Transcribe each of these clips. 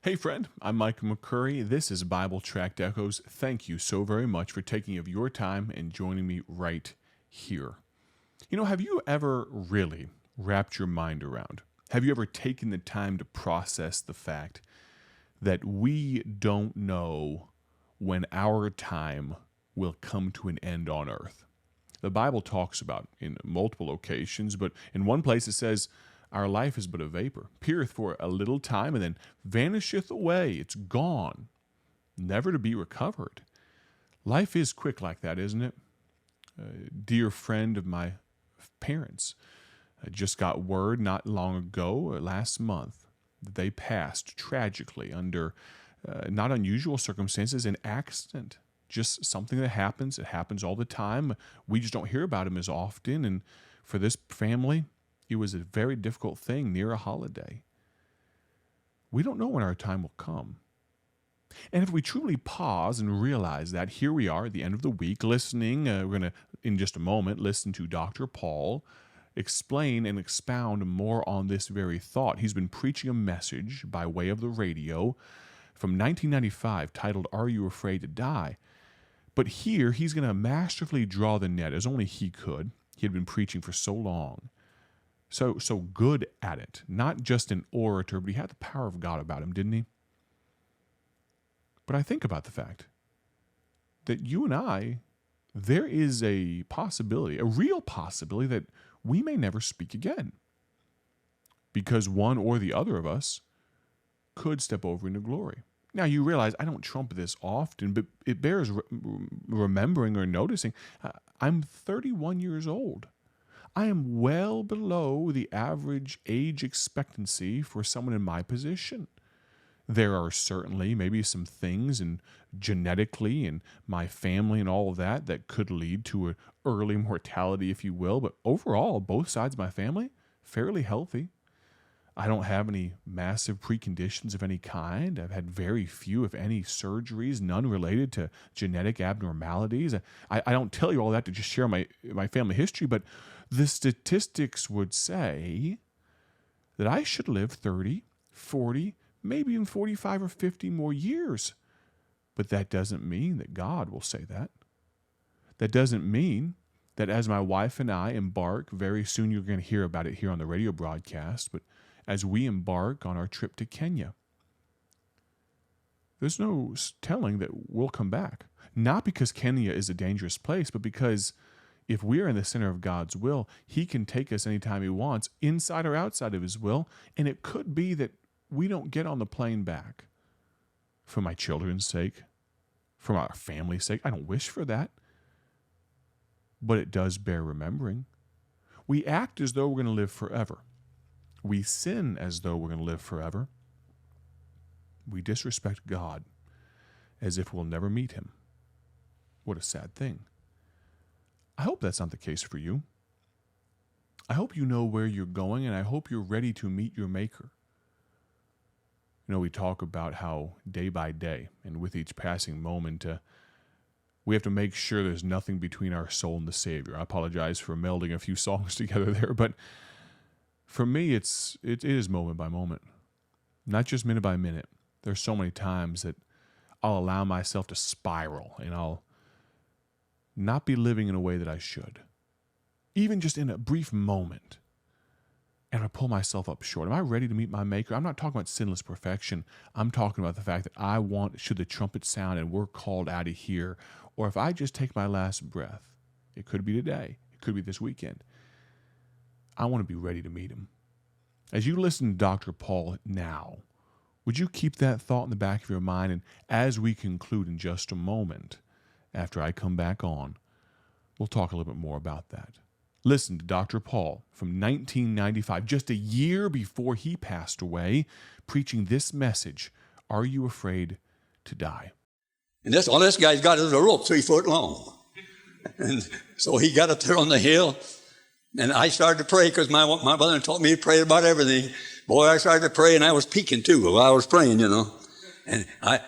Hey friend, I'm Michael McCurry. This is Bible Tract Echoes. Thank you so very much for taking of your time and joining me right here. You know, have you ever really wrapped your mind around? Have you ever taken the time to process the fact that we don't know when our time will come to an end on earth? The Bible talks about in multiple occasions, but in one place it says, our life is but a vapor, peereth for a little time, and then vanisheth away. It's gone, never to be recovered. Life is quick like that, isn't it? A dear friend of my parents just got word not long ago, last month, that they passed tragically under not unusual circumstances, an accident. Just something that happens. It happens all the time. We just don't hear about them as often. And for this family, it was a very difficult thing near a holiday. We don't know when our time will come. And if we truly pause and realize that, here we are at the end of the week listening, we're going to, in just a moment, listen to Dr. Paul explain and expound more on this very thought. He's been preaching a message by way of the radio from 1995 titled, Are You Afraid to Die? But here, he's going to masterfully draw the net as only he could. He had been preaching for so long. So good at it. Not just an orator, but he had the power of God about him, didn't he? But I think about the fact that you and I, there is a possibility, a real possibility, that we may never speak again. Because one or the other of us could step over into glory. Now, you realize I don't trump this often, but it bears remembering or noticing. I'm 31 years old. I am well below the average age expectancy for someone in my position. There are certainly maybe some things and genetically and my family and all of that could lead to an early mortality, if you will. But overall, both sides of my family, fairly healthy. I don't have any massive preconditions of any kind. I've had very few, if any, surgeries, none related to genetic abnormalities. I don't tell you all that to just share my family history, but the statistics would say that I should live 30, 40, maybe even 45 or 50 more years. But that doesn't mean that God will say that. That doesn't mean that as my wife and I embark, very soon you're going to hear about it here on the radio broadcast, but as we embark on our trip to Kenya, there's no telling that we'll come back. Not because Kenya is a dangerous place, but because if we are in the center of God's will, He can take us anytime He wants, inside or outside of His will, and it could be that we don't get on the plane back. For my children's sake, for our family's sake, I don't wish for that. But it does bear remembering. We act as though we're going to live forever. We sin as though we're going to live forever. We disrespect God as if we'll never meet Him. What a sad thing. I hope that's not the case for you. I hope you know where you're going, and I hope you're ready to meet your Maker. You know, we talk about how day by day, and with each passing moment, we have to make sure there's nothing between our soul and the Savior. I apologize for melding a few songs together there, but for me, it is moment by moment, not just minute by minute. There's so many times that I'll allow myself to spiral, and I'll not be living in a way that I should, even just in a brief moment, and I pull myself up short. Am I ready to meet my Maker? I'm not talking about sinless perfection. I'm talking about the fact that I want, should the trumpet sound and we're called out of here, or if I just take my last breath, it could be today, it could be this weekend, I want to be ready to meet Him. As you listen to Dr. Paul now, would you keep that thought in the back of your mind? And as we conclude in just a moment, after I come back on, we'll talk a little bit more about that. Listen to Dr. Paul from 1995, just a year before he passed away, preaching this message, Are You Afraid to Die? And all this guy's got is a rope 3 foot long. And so he got up there on the hill, and I started to pray because my brother taught me to pray about everything. Boy, I started to pray, and I was peeking too while I was praying, you know. And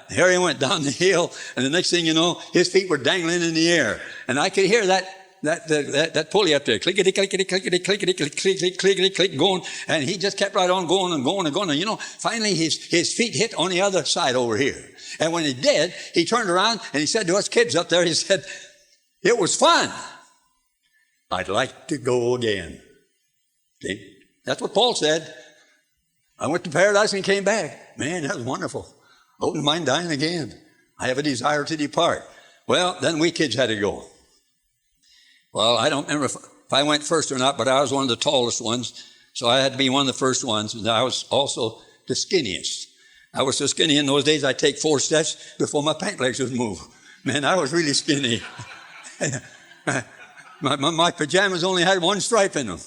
Harry went down the hill, and the next thing you know, his feet were dangling in the air. And I could hear that that pulley up there, clickety, clickety, clickety, clickety, clickety, clickety, click, going, and he just kept right on going and going and going. And finally his feet hit on the other side over here. And when he did, he turned around and he said to us kids up there, he said, "It was fun. I'd like to go again." See? That's what Paul said. I went to paradise and came back. Man, that was wonderful. I wouldn't mind dying again. I have a desire to depart. Well, then we kids had to go. Well, I don't remember if I went first or not, but I was one of the tallest ones, so I had to be one of the first ones. And I was also the skinniest. I was so skinny in those days, I'd take 4 steps before my pant legs would move. Man, I was really skinny. my pajamas only had 1 stripe in them.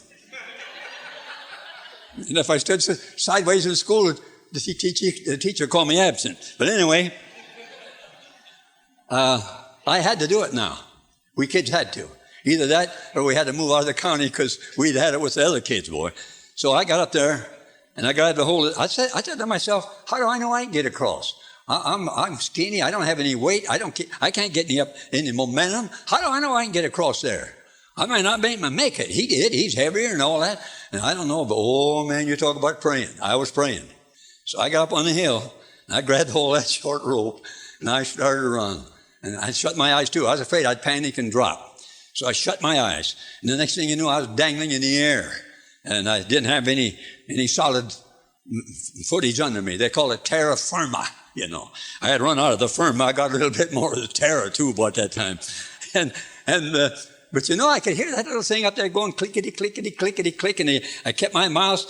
And if I stood sideways in school, the teacher called me absent. But anyway, I had to do it now. We kids had to. Either that or we had to move out of the county because we'd had it with the other kids, boy. So I got up there and I got to hold it. I said to myself, how do I know I can get across? I'm skinny. I don't have any weight. I can't get any momentum. How do I know I can get across there? I might not make it. He did. He's heavier and all that. And I don't know, but oh man, you talk about praying. I was praying. So I got up on the hill and I grabbed hold of that short rope and I started to run. And I shut my eyes too. I was afraid I'd panic and drop. So I shut my eyes. And the next thing you knew, I was dangling in the air. And I didn't have any solid footage under me. They call it terra firma, I had run out of the firma. I got a little bit more of the terra too at that time. But I could hear that little thing up there going clickety, clickety, clickety, click. And I kept my mouth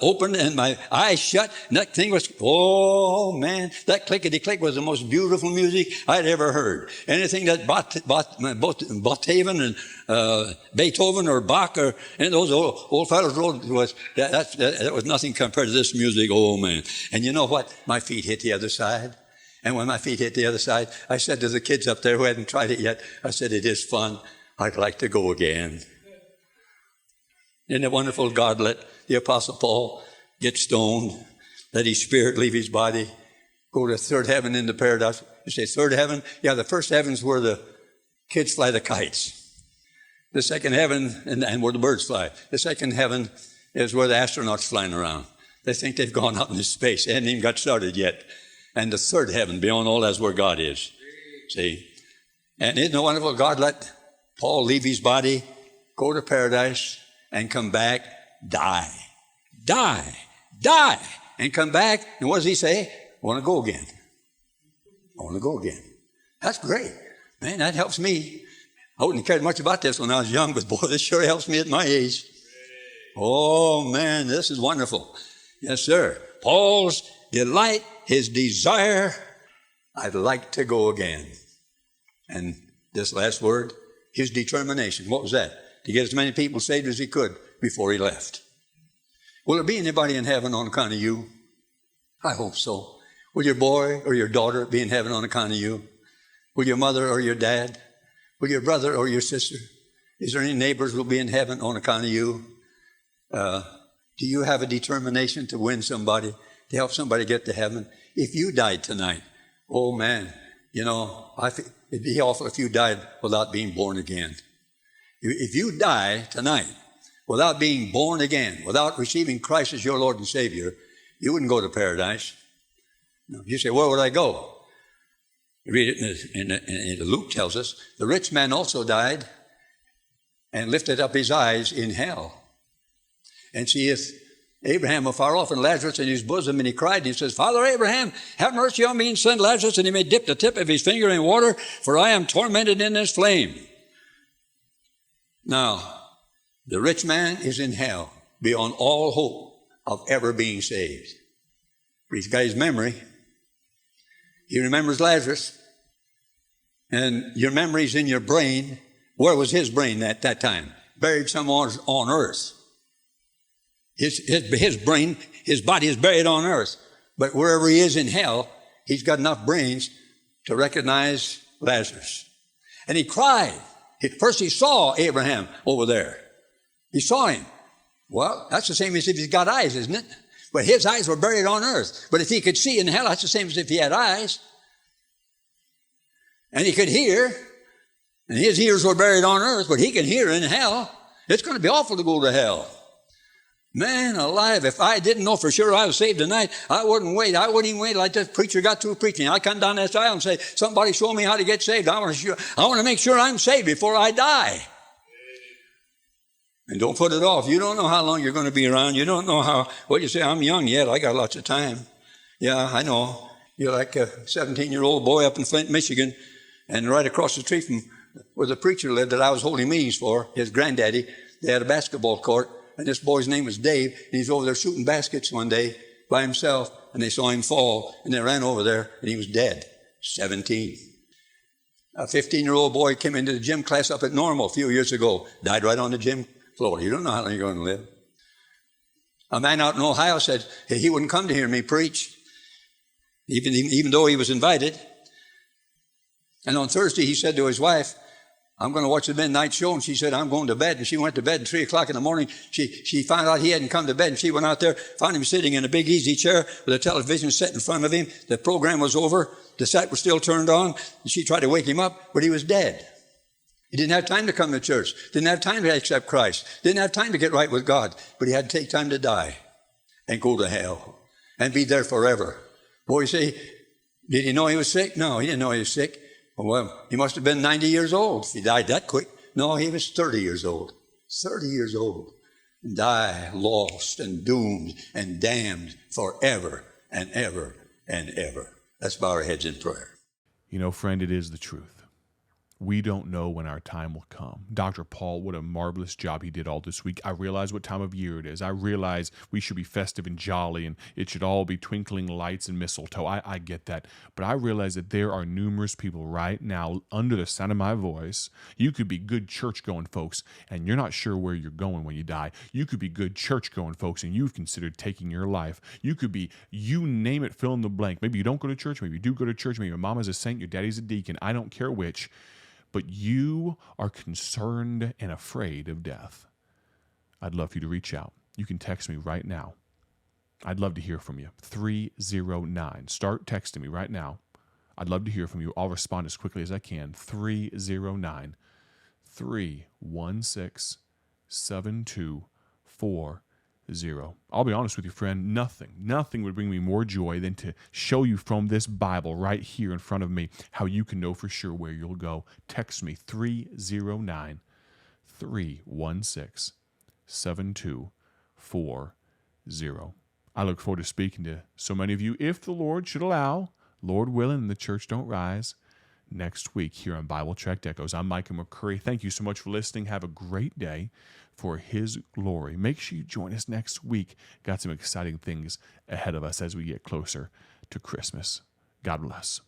open and my eyes shut. And that thing was, oh man, that clickety click was the most beautiful music I'd ever heard. Anything that Beethoven and Beethoven or Bach or any of those old fellows wrote that was nothing compared to this music. Oh man. And you know what? My feet hit the other side. And when my feet hit the other side, I said to the kids up there who hadn't tried it yet, I said, it is fun. I'd like to go again. Isn't it wonderful? God let the Apostle Paul get stoned, let his spirit leave his body, go to third heaven into paradise. You say third heaven? Yeah, the first heaven's where the kids fly the kites. The second heaven, and where the birds fly. The second heaven is where the astronauts flying around. They think they've gone out into space. They hadn't even got started yet. And the third heaven, beyond all, that's where God is. See? And isn't it wonderful? God let Paul leave his body, go to paradise, and come back, die, and come back. And what does he say? I want to go again. I want to go again. That's great. Man, that helps me. I wouldn't have cared much about this when I was young, but boy, this sure helps me at my age. Oh, man, this is wonderful. Yes, sir. Paul's delight, his desire, I'd like to go again. And this last word, his determination. What was that? To get as many people saved as he could before he left. Will there be anybody in heaven on account of you? I hope so. Will your boy or your daughter be in heaven on account of you? Will your mother or your dad? Will your brother or your sister? Is there any neighbors who will be in heaven on account of you? Do you have a determination to win somebody, to help somebody get to heaven? If you died tonight, oh man, it'd be awful if you died without being born again. If you die tonight without being born again, without receiving Christ as your Lord and Savior, you wouldn't go to paradise. No. You say, where would I go? You read it in Luke tells us, the rich man also died and lifted up his eyes in hell. And seeth Abraham afar off and Lazarus in his bosom, and he cried, and he says, Father Abraham, have mercy on me and send Lazarus, and he may dip the tip of his finger in water, for I am tormented in this flame. Now, the rich man is in hell, beyond all hope of ever being saved. But he's got his memory. He remembers Lazarus, and your memory's in your brain. Where was his brain at that time? Buried somewhere on earth. His brain, his body is buried on earth. But wherever he is in hell, he's got enough brains to recognize Lazarus. And he cried. First he saw Abraham over there. He saw him. Well, that's the same as if he's got eyes, isn't it? But his eyes were buried on earth. But if he could see in hell, that's the same as if he had eyes. And he could hear. And his ears were buried on earth, but he can hear in hell. It's going to be awful to go to hell. Man alive, if I didn't know for sure I was saved tonight, I wouldn't wait. I wouldn't even wait like this preacher got through preaching. I come down this aisle and say, somebody show me how to get saved. I want to make sure I'm saved before I die. And don't put it off. You don't know how long you're going to be around. You don't know what you say, I'm young yet. I got lots of time. Yeah, I know. You're like a 17-year-old boy up in Flint, Michigan, and right across the street from where the preacher lived that I was holding meetings for, his granddaddy, they had a basketball court, and this boy's name was Dave, and he's over there shooting baskets one day by himself, and they saw him fall, and they ran over there, and he was dead, 17. A 15-year-old boy came into the gym class up at Normal a few years ago, died right on the gym floor. You don't know how long you're going to live. A man out in Ohio said he wouldn't come to hear me preach, even though he was invited. And on Thursday, he said to his wife, I'm going to watch the midnight show. And she said, I'm going to bed. And she went to bed at 3 o'clock in the morning. She found out he hadn't come to bed. And she went out there, found him sitting in a big easy chair with a television set in front of him. The program was over. The set was still turned on. And she tried to wake him up, but he was dead. He didn't have time to come to church. Didn't have time to accept Christ. Didn't have time to get right with God. But he had to take time to die and go to hell and be there forever. Boy, you say, did he know he was sick? No, he didn't know he was sick. Well, he must have been 90 years old if he died that quick. No, he was 30 years old. 30 years old. And die lost and doomed and damned forever and ever and ever. Let's bow our heads in prayer. You know, friend, it is the truth. We don't know when our time will come. Dr. Paul, what a marvelous job he did all this week. I realize what time of year it is. I realize we should be festive and jolly, and it should all be twinkling lights and mistletoe. I get that. But I realize that there are numerous people right now under the sound of my voice. You could be good church-going folks, and you're not sure where you're going when you die. You could be good church-going folks, and you've considered taking your life. You could be, you name it, fill in the blank. Maybe you don't go to church. Maybe you do go to church. Maybe your mama's a saint, your daddy's a deacon. I don't care which. But you are concerned and afraid of death. I'd love for you to reach out. You can text me right now. I'd love to hear from you. 309. Start texting me right now. I'd love to hear from you. I'll respond as quickly as I can. 309 316 7240. I'll be honest with you, friend, nothing would bring me more joy than to show you from this Bible right here in front of me how you can know for sure where you'll go. Text me 309 316 7240. I look forward to speaking to so many of you, if the Lord should allow, Lord willing, and the church don't rise, next week here on Bible Tract Echoes. I'm Micah McCurry. Thank you so much for listening. Have a great day for His glory. Make sure you join us next week. Got some exciting things ahead of us as we get closer to Christmas. God bless.